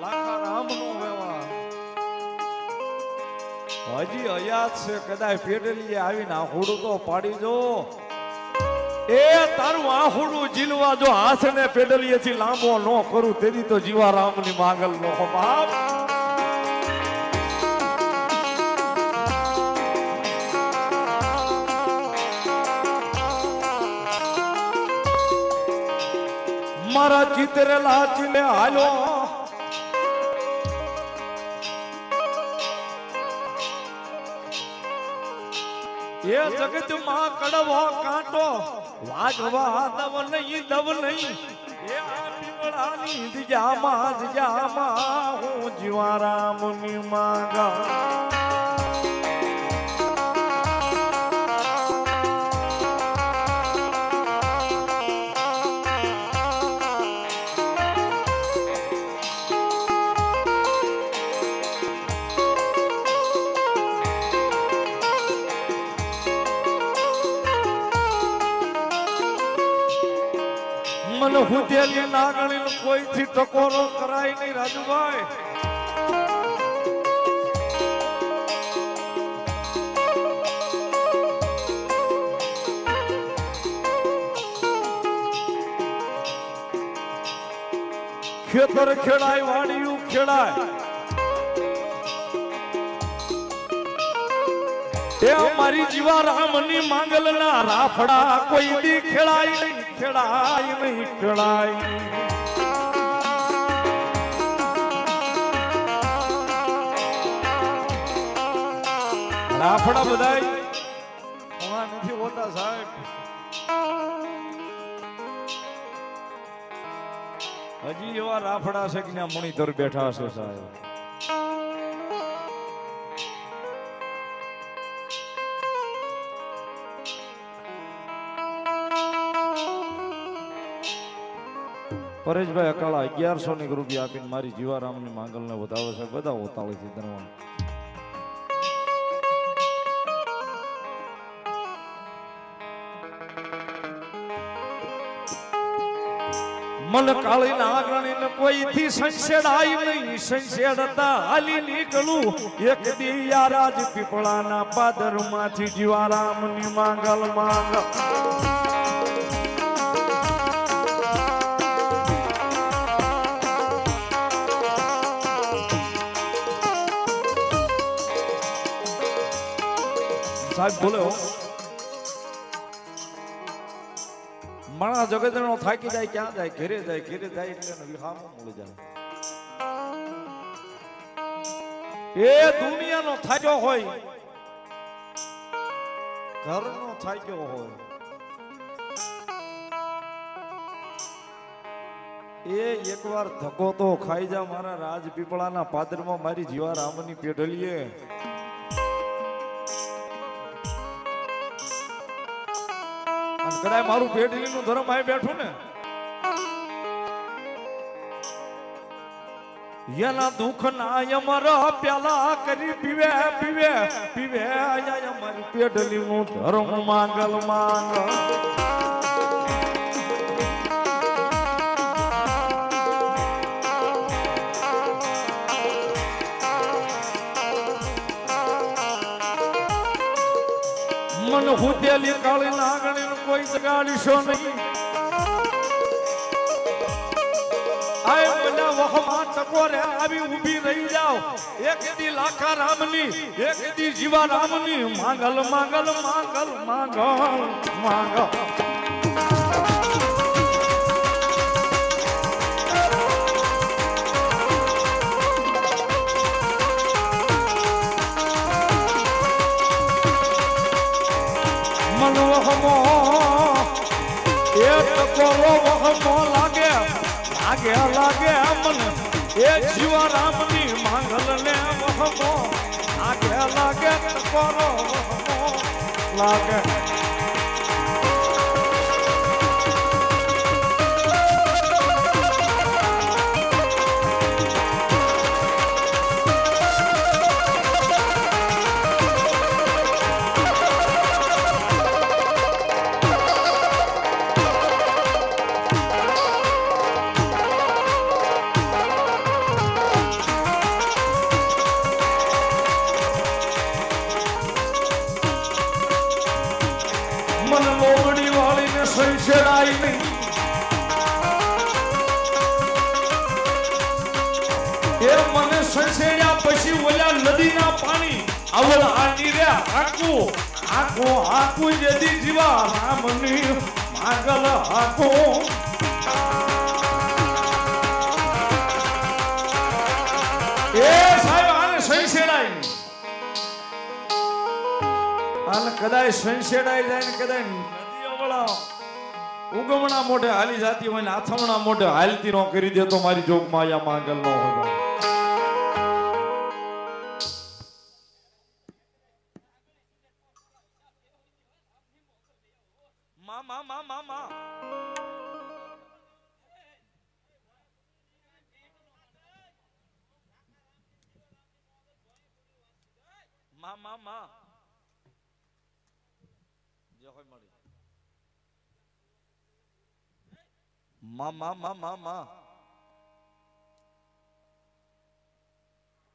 લાખા રામ નો વેવા હજી હયાત છે કદાચ પેડલીએ આવીને આહુડું તો પાડી જો એ તારું આહુડું જીલવા જો હાથ ને પેડલીએ થી લાંબો ન કરું તેની તો જીવારામ ની માંગલ નો બાપ મારા ચિતરેલા ચીલે હાલો એ જગત માં કડવો કાંટો વાગવા દવ નહીં એ આ પીવડાની દિજામાં હું જીવારામ ની માંગા મને હુદેલી નાગણી કોઈથી ટકોરો કરાય નહીં રાજુભાઈ ખેતર ખેડાય વાડિયું ખેડાય એ મારી જીવારામ ની માંગલ ના રાફડા કોઈ દી ખેડાય નહીં ખેડાય નહીં ખેડાય રાફડા બધાય નથી હોતા સાહેબ હજી એવા રાફડા છે કે ત્યાં મોનિટર બેઠા છે સાહેબ પરેશભાઈ અકાળા 1100 રૂપિયા આપીને મારી જીવારામ ની માંગલ ને વધાવે છે બધા હોતાળી થી ધનવાન મન કાળી ના આંગણી ને કોઈ થી સંશેડાય નહીં સંશેડતા હાલી નીકળું એક દી યારાજ પીપળા ના પાદર માંથી જીવારામ ની માંગલ માંગ સાહેબ બોલે માણસ જગત નો થાકી જાય ક્યાં જાય ઘેરે જાય એટલે વિહામો મળી જાય એ દુનિયાનો થાક્યો હોય ઘરનો થાક્યો હોય એ એકવાર ધક્કો તો ખાઈ જા મારા રાજપીપળાના પાદરમાં મારી જીવારામની પેઢલીએ કદાચ મારું પેઢલી નું ધર્મ આય બેઠું ને એના દુઃખ ના અમર પ્યાલા કરી પીવે પીવે પીવે અમારી પેઢલી નું ધર્મ માંગલ માંગ મન હુદેલી કાળી નાગણી કોઈ જગાડીશો નહીં આય મને વહમાં ટકોરે આવી ઊભી રહી જાઓ એક દી લાખા રામની એક દી જીવા રામની માંગલ માંગલ માંગલ માંગલ માંગલ લાગે મને એ જીવારામ ની માંગલ ને વહમો આગે લાગે ટકોરો લાગે સંશેડાય નહીં એ મને સંશેડ્યા પછી ઓલા નદીના પાણી આવલ આની રે આકું જેદી જીવા રામની માગલ આકું એ સાહેબ આને સંશેડાય નહીં આને કદાચ સંશેડાઈ જાય ને કદાચ નદીઓ વળા ઉગમણા મોઢે હાલી જાતી હોય ને આથમણા મોઢે હાલતી નો કરી દે તો મારી જોગ માયા માંગલ નો હોય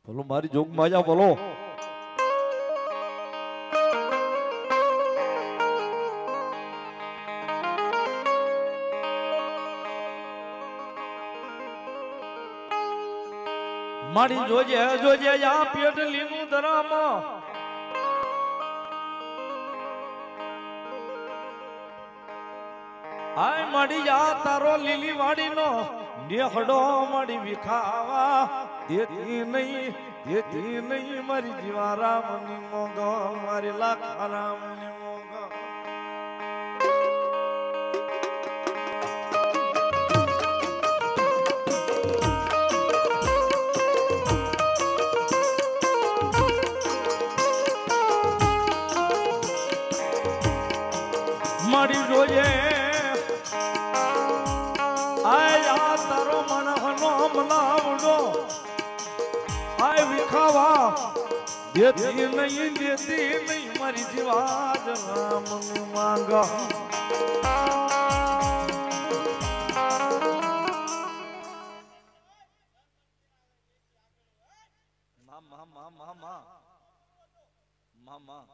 બોલો મારી જોગ માયા બોલો મારી જોજે આ પેટલી નું ધરામ આય માડી જા તારો લીલી વાડી નો નેહડો માડી વિખાવા દેતી નહીં મારી જીવા રામ ની મોગો મારી લાખા રામ ની મોગો મારી જોઈએ આયા તારો મનહનો મલાવડો આય વિખાવા દેતી નહીં મારી જીવા રામ ની માંગા મામા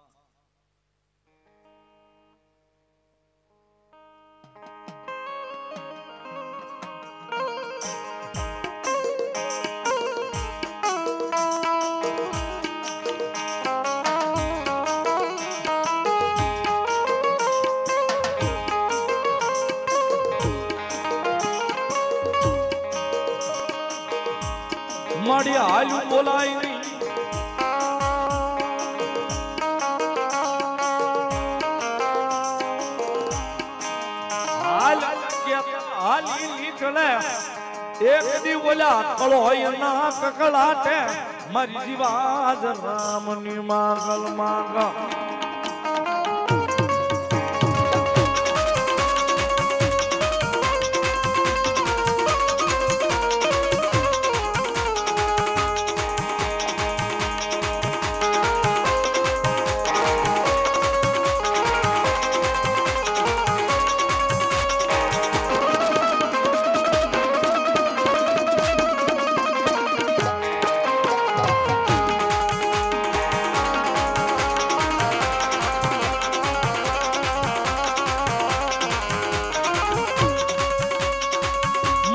મારી હાલ્યું બોલાય નહીં હાલી નીકળે એક દી બોલ્યા કળોય ના કકડાટે મારી જીવાજ રામની માંગલ માંગા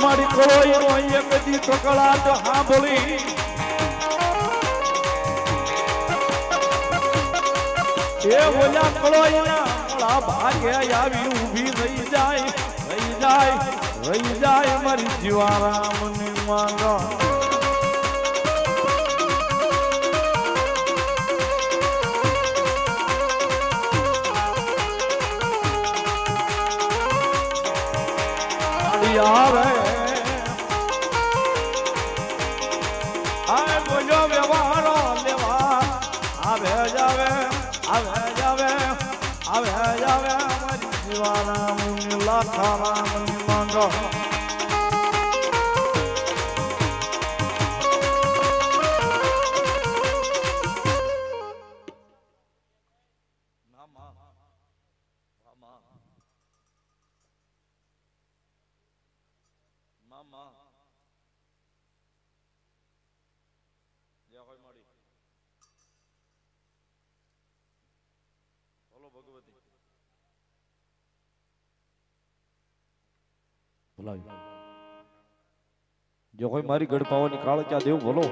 મારી કોઈ નો એક દી કકળાટ સાંભળી એ ઓલા કળોયના મોળા ભાગે આવી ઊભી રહી જાય મારી જીવા રામ ની માંગા આવે આય બોલો વ્યવહારો લેવા આવે જાવે મારી જીવા રામ ની લાખા રામ ની માંગો ભગવતી જો કોઈ મારી ગઢ પાવાની કાળચા દેવ બોલો